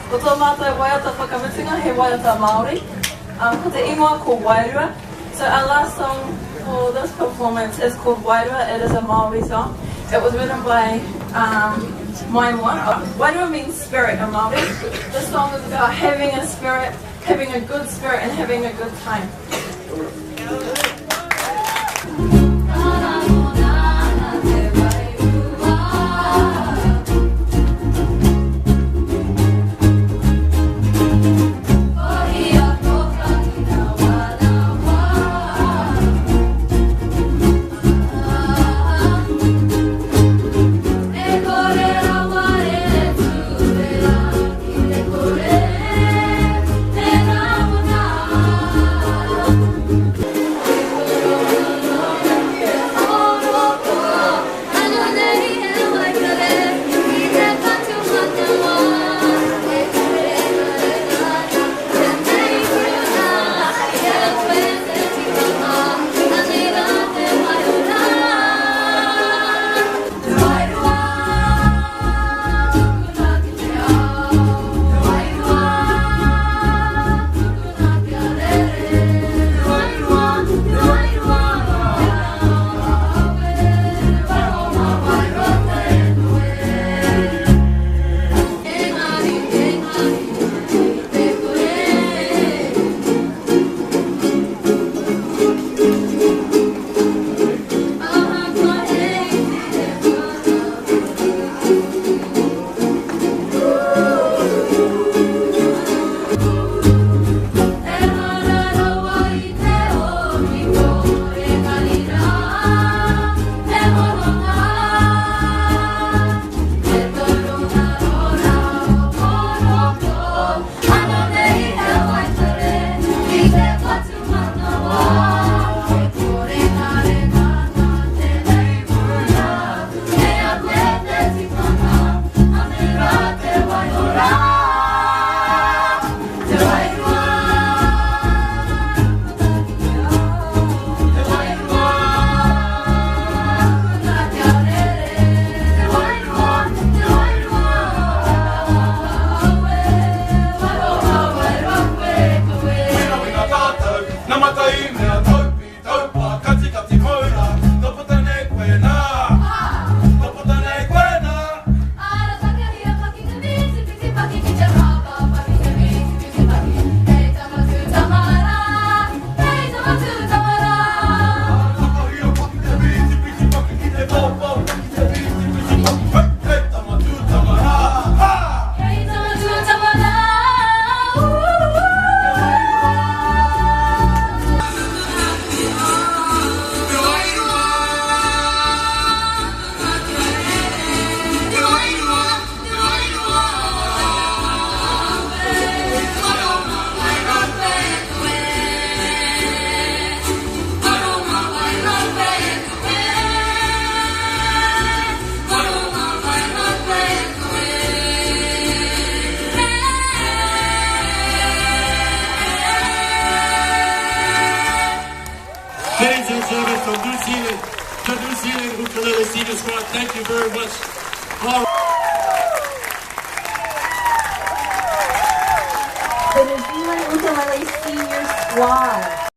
Ko tō mātou waiata whakamutunga he waiata Māori. Ko te ingoa ko Wairua. So our last song for this performance is called Wairua. It is a Māori song. It was written by my one. Wairua means spirit in Māori. This song is about having a spirit, having a good spirit and having a good time. Ladies and gentlemen from New Zealand, the New Zealand Ukulele Senior Squad, thank you very much. The New Zealand Ukulele Senior Squad.